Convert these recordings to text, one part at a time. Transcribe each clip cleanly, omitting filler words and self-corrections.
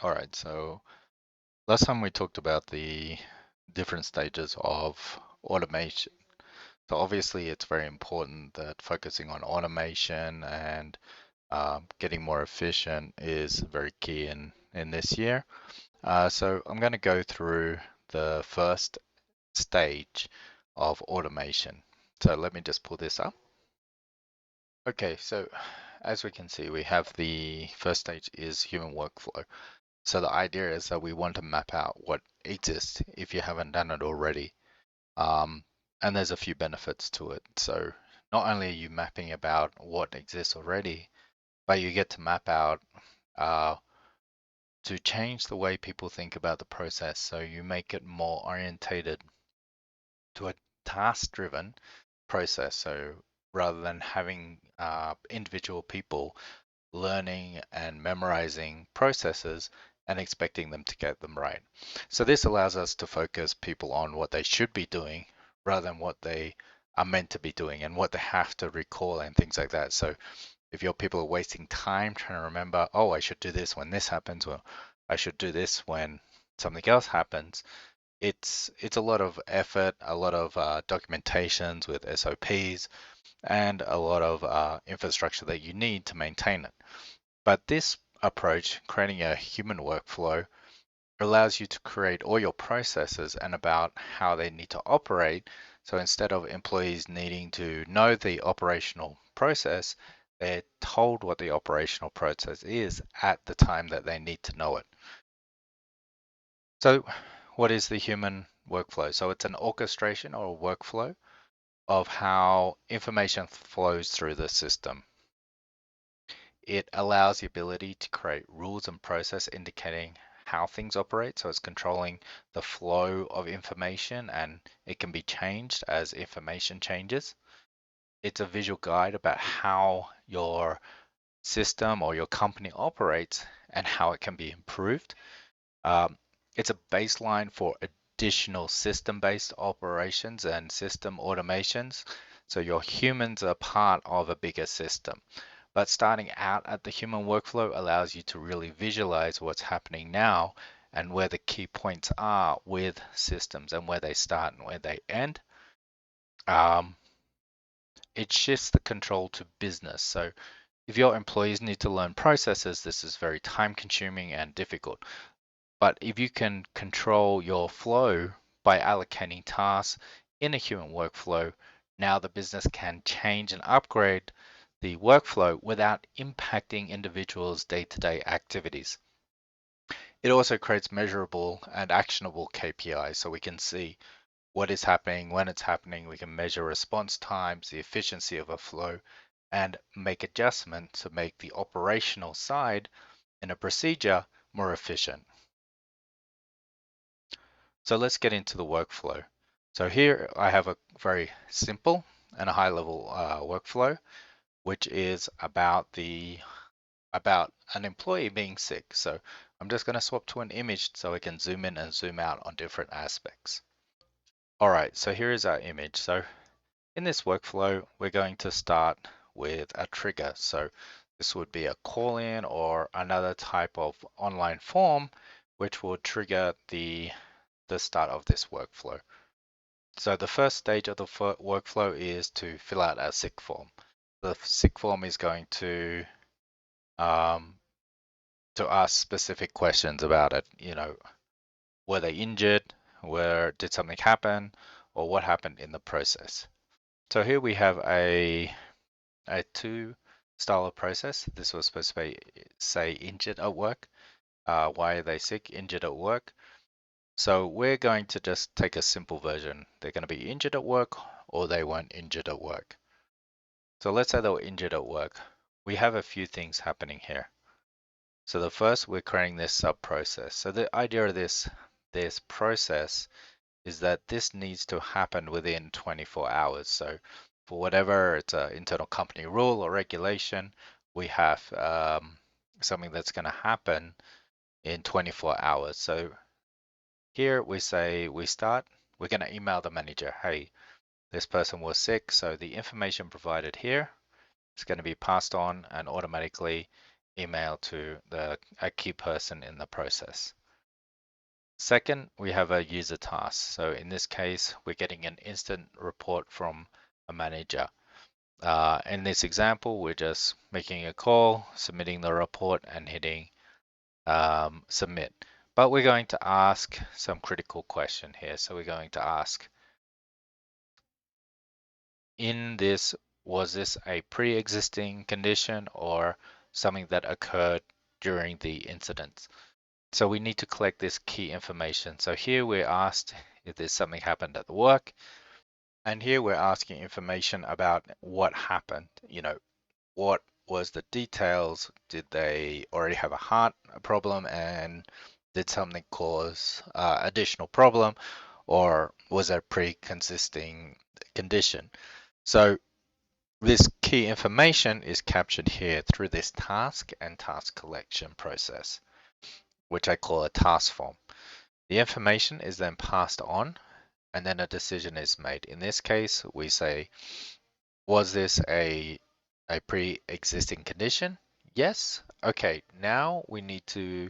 All right, so last time we talked about the different stages of automation. So obviously it's very important that focusing on automation and getting more efficient is very key in this year. So I'm going to go through the first stage of automation. So let me just pull this up. Okay, so as we can see, we have the first stage is human workflow. So the idea is that we want to map out what exists if you haven't done it already. Um, and there's a few benefits to it. So not only are you mapping about what exists already, but you get to map out uh, to change the way people think about the process. So you make it more orientated to a task-driven process. So rather than having individual people learning and memorizing processes and expecting them to get them right. So this allows us to focus people on what they should be doing rather than what they are meant to be doing and what they have to recall and things like that. So if your people are wasting time trying to remember, oh, I should do this when this happens, or I should do this when something else happens, it's a lot of effort, a lot of documentations with SOPs, and a lot of infrastructure that you need to maintain it. But this approach, creating a human workflow, allows you to create all your processes and about how they need to operate. So instead of employees needing to know the operational process, they're told what the operational process is at the time that they need to know it. So what is the human workflow? So it's an orchestration or a workflow of how information flows through the system. It allows the ability to create rules and process indicating how things operate. So it's controlling the flow of information and it can be changed as information changes. It's a visual guide about how your system or your company operates and how it can be improved. Um, it's a baseline for additional system-based operations and system automations. So your humans are part of a bigger system. But starting out at the human workflow allows you to really visualize what's happening now and where the key points are with systems and where they start and where they end. Um, it shifts the control to business. So if your employees need to learn processes, this is very time consuming and difficult. But if you can control your flow by allocating tasks in a human workflow, now the business can change and upgrade the workflow without impacting individuals' day-to-day activities. It also creates measurable and actionable KPIs so we can see what is happening, when it's happening. We can measure response times, the efficiency of a flow, and make adjustments to make the operational side in a procedure more efficient. So let's get into the workflow. So here I have a very simple and a high level workflow, which is about an employee being sick. So I'm just going to swap to an image so we can zoom in and zoom out on different aspects. All right, so here is our image. So in this workflow, we're going to start with a trigger. So this would be a call in or another type of online form, which will trigger the start of this workflow. So the first stage of the workflow is to fill out a sick form. The sick form is going um, to ask specific questions about it. You know, were they injured? Where did something happen? Or what happened in the process? So here we have a two style of process. This was supposed to be, say, injured at work. Why are they sick? Injured at work. So we're going to just take a simple version. They're going to be injured at work or they weren't injured at work. So let's say they were injured at work. We have a few things happening here. So the first, we're creating this sub process. So the idea of this process is that this needs to happen within 24 hours. So for whatever it's an internal company rule or regulation, we have something that's going to happen in 24 hours. So here we say we're going to email the manager, hey, this person was sick, so the information provided here is going to be passed on and automatically email to a key person in the process. Second, we have a user task. So in this case, we're getting an instant report from a manager. In this example, we're just making a call, submitting the report, and hitting submit. But we're going to ask some critical question here. So we're going to ask, was this a pre-existing condition or something that occurred during the incident? So we need to collect this key information. So here we're asked if there's something happened at the work, and here we're asking information about what happened. What was the details? Did they already have a heart problem, and did something cause additional problem, or was there a pre-existing condition? So this key information is captured here through this task and task collection process, which I call a task form. The information is then passed on, and then a decision is made. In this case, we say, was this a pre-existing condition? Yes. Okay, now we need to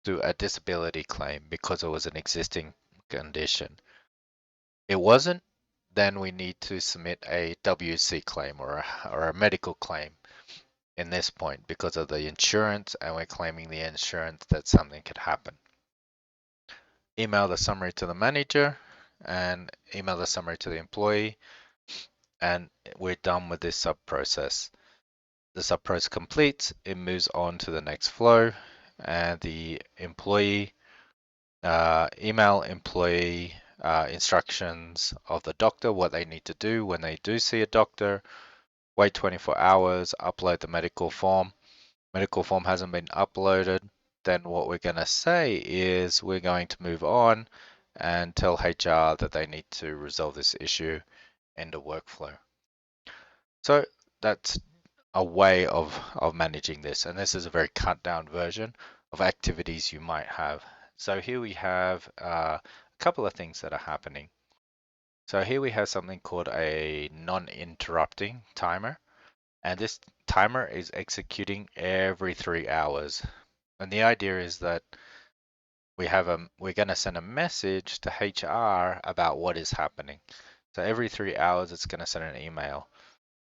do a disability claim because it was an existing condition. It wasn't, then we need to submit a WC claim or a medical claim in this point because of the insurance, and we're claiming the insurance that something could happen. Email the summary to the manager and email the summary to the employee, and we're done with this sub process. The sub process completes, it moves on to the next flow, and the employee email employee instructions of the doctor, what they need to do when they do see a doctor, wait 24 hours, upload the medical form. Medical form hasn't been uploaded, then what we're going to say is we're going to move on and tell HR that they need to resolve this issue in the workflow. So that's a way of managing this, and this is a very cut down version of activities you might have. So here we have a couple of things that are happening. So here we have something called a non-interrupting timer, and this timer is executing every 3 hours. And the idea is that we're going to send a message to HR about what is happening. So every 3 hours, it's going to send an email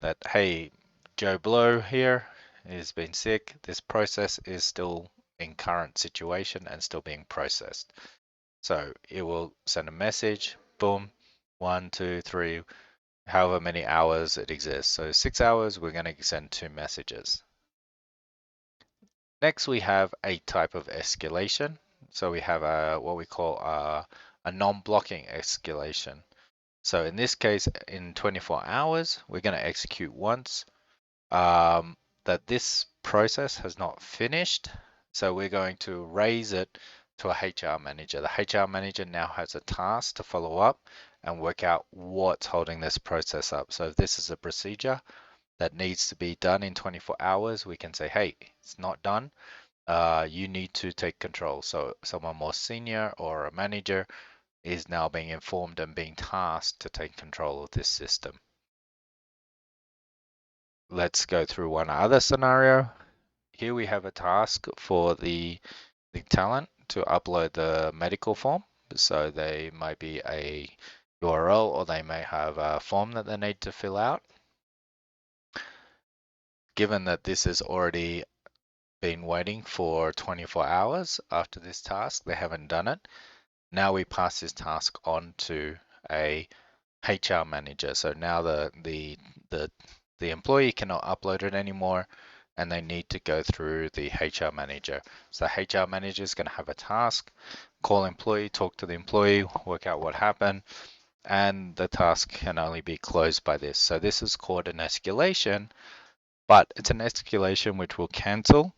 that, hey, Joe Blow here has been sick. This process is still in current situation and still being processed. So it will send a message, boom, 1, 2, 3, however many hours it exists. So 6 hours, we're going to send 2 messages. Next, we have a type of escalation. So we have what we call a non-blocking escalation. So in this case, in 24 hours, we're going to execute once that this process has not finished. So we're going to raise it to a HR manager. The HR manager now has a task to follow up and work out what's holding this process up. So if this is a procedure that needs to be done in 24 hours, we can say, hey, it's not done. You need to take control. So someone more senior or a manager is now being informed and being tasked to take control of this system. Let's go through one other scenario. Here we have a task for the talent to upload the medical form. So they might be a URL or they may have a form that they need to fill out. Given that this has already been waiting for 24 hours after this task, they haven't done it. Now we pass this task on to a HR manager. So now the employee cannot upload it anymore, and they need to go through the HR manager. So the HR manager is going to have a task, call employee, talk to the employee, work out what happened, and the task can only be closed by this. So this is called an escalation, but it's an escalation which will cancel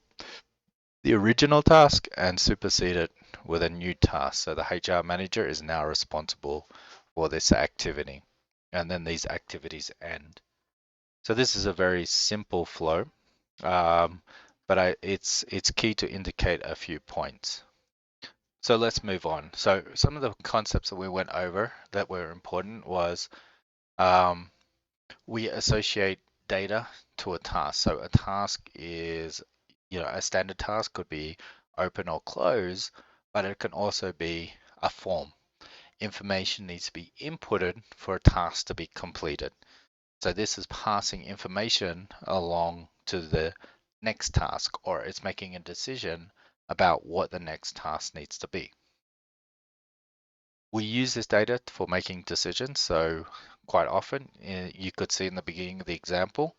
the original task and supersede it with a new task. So the HR manager is now responsible for this activity, and then these activities end. So this is a very simple flow, but it's key to indicate a few points. So let's move on. So some of the concepts that we went over that were important was we associate data to a task. So a task is a standard task could be open or close, but it can also be a form. Information needs to be inputted for a task to be completed. So this is passing information along to the next task, or it's making a decision about what the next task needs to be. We use this data for making decisions. So quite often, you could see in the beginning of the example,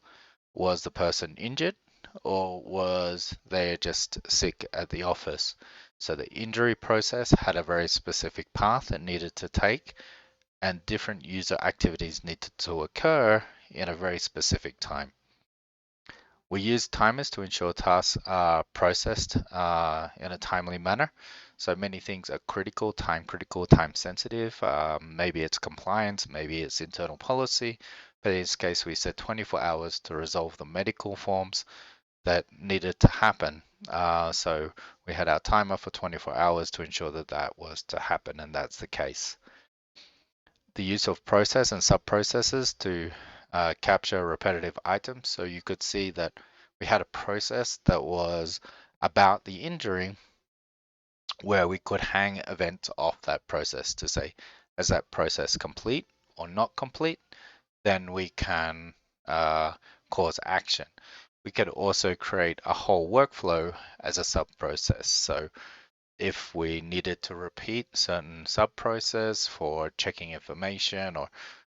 was the person injured or was they just sick at the office? So the injury process had a very specific path it needed to take, and different user activities needed to occur in a very specific time. We use timers to ensure tasks are processed in a timely manner. So many things are critical, time sensitive. Maybe it's compliance, maybe it's internal policy. But in this case, we said 24 hours to resolve the medical forms that needed to happen. So we had our timer for 24 hours to ensure that that was to happen, and that's the case. The use of process and sub-processes to capture repetitive items. So you could see that we had a process that was about the injury where we could hang events off that process to say, is that process complete or not complete? Then we can cause action. We could also create a whole workflow as a sub-process. So if we needed to repeat certain sub-process for checking information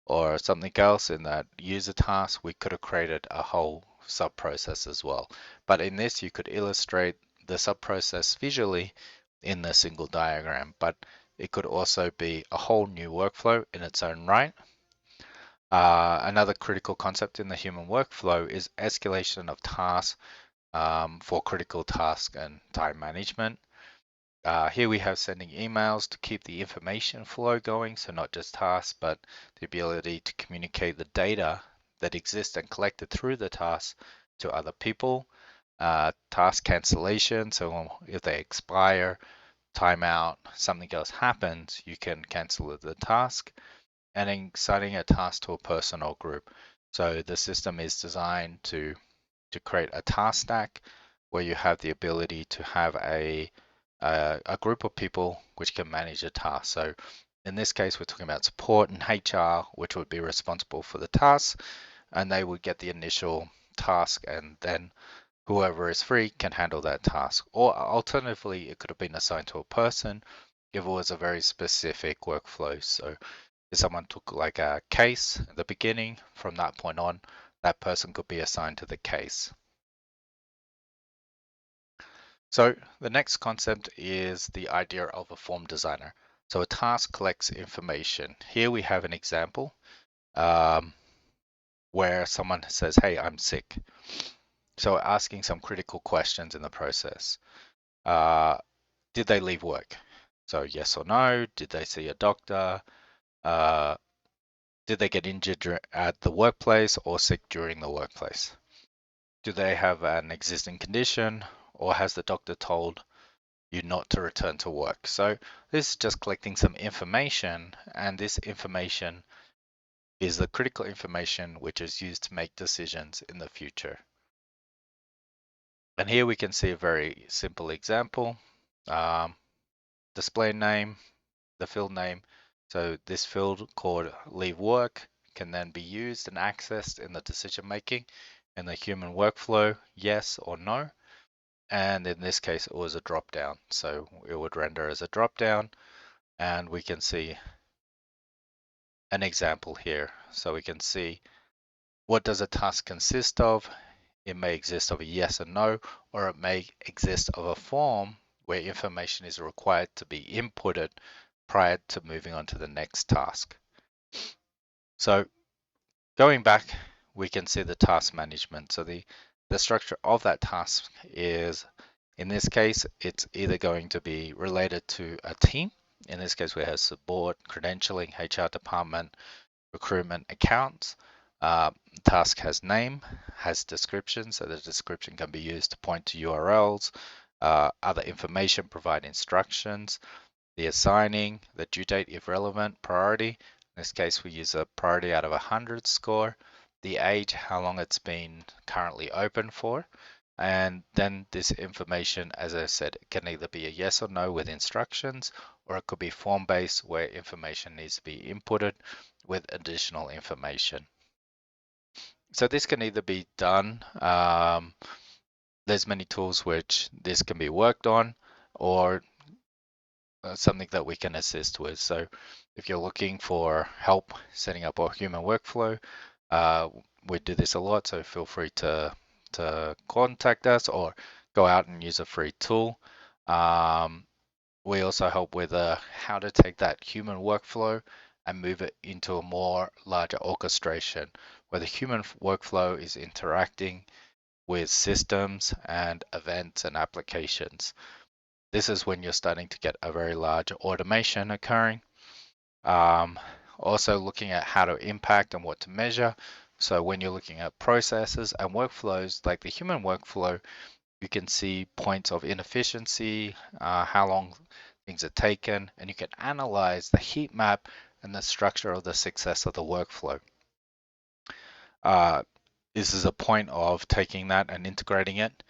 or something else in that user task, we could have created a whole sub-process as well. But in this, you could illustrate the sub-process visually in the single diagram, but it could also be a whole new workflow in its own right. Another critical concept in the human workflow is escalation of tasks for critical task and time management. Here we have sending emails to keep the information flow going, so not just tasks, but the ability to communicate the data that exists and collected through the task to other people. Task cancellation, so if they expire, timeout, something else happens, you can cancel the task. And then assigning a task to a person or group. So the system is designed to create a task stack where you have the ability to have a group of people which can manage a task. So in this case, we're talking about support and HR, which would be responsible for the task, and they would get the initial task, and then whoever is free can handle that task. Or alternatively, it could have been assigned to a person if it was a very specific workflow. So if someone took like a case at the beginning, from that point on, that person could be assigned to the case. So the next concept is the idea of a form designer. So a task collects information. Here we have an example where someone says, hey, I'm sick. So asking some critical questions in the process. Did they leave work? So yes or no. Did they see a doctor? Did they get injured at the workplace or sick during the workplace? Do they have an existing condition, or has the doctor told you not to return to work? So this is just collecting some information, and this information is the critical information which is used to make decisions in the future. And here we can see a very simple example. Display name, the field name. So this field called leave work can then be used and accessed in the decision making in the human workflow, yes or no. And in this case, it was a drop down. So it would render as a drop down, and we can see an example here. So we can see what does a task consist of. It may exist of a yes or no, or it may exist of a form where information is required to be inputted prior to moving on to the next task. So going back, we can see the task management. So the structure of that task is, in this case, it's either going to be related to a team. In this case, we have support, credentialing, HR department, recruitment, accounts. Task has name, has description, so the description can be used to point to URLs, other information, provide instructions, the assigning, the due date if relevant, priority. In this case, we use a priority out of 100 score, the age, how long it's been currently open for, And then this information, as I said, can either be a yes or no with instructions, or it could be form-based where information needs to be inputted with additional information. So this can either be done, there's many tools which this can be worked on, or something that we can assist with. So if you're looking for help setting up a human workflow, uh, we do this a lot, so feel free to contact us or go out and use a free tool. We also help with how to take that human workflow and move it into a more larger orchestration where the human workflow is interacting with systems and events and applications. This is when you're starting to get a very large automation occurring. Um, Also looking at how to impact and what to measure. So when you're looking at processes and workflows, like the human workflow, you can see points of inefficiency, how long things are taken, and you can analyze the heat map and the structure of the success of the workflow. This is a point of taking that and integrating it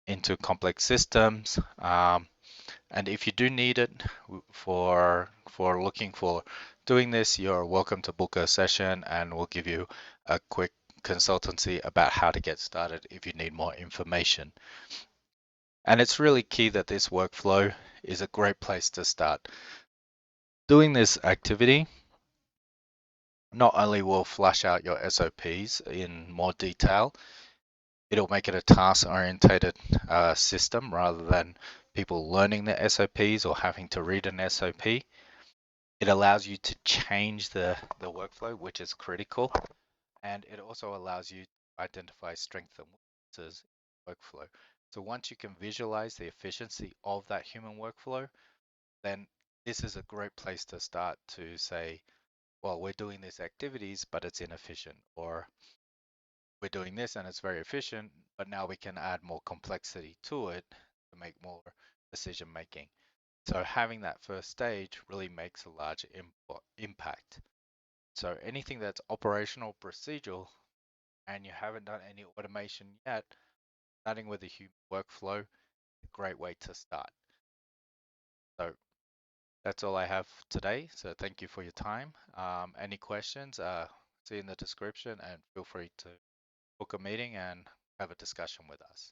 into complex systems. And if you do need it for looking for doing this, you're welcome to book a session and we'll give you a quick consultancy about how to get started if you need more information. And it's really key that this workflow is a great place to start. Doing this activity not only will flush out your SOPs in more detail, it'll make it a task-orientated system rather than people learning the SOPs or having to read an SOP. It allows you to change the workflow, which is critical, and it also allows you to identify strengths and weaknesses in the workflow. So once you can visualize the efficiency of that human workflow, then this is a great place to start to say, well, we're doing these activities, but it's inefficient, or we're doing this and it's very efficient, but now we can add more complexity to it to make more decision making. So having that first stage really makes a large impact. So anything that's operational procedural and you haven't done any automation yet, starting with a human workflow is a great way to start. So that's all I have today. So thank you for your time. Any questions, see in the description and feel free to book a meeting and have a discussion with us.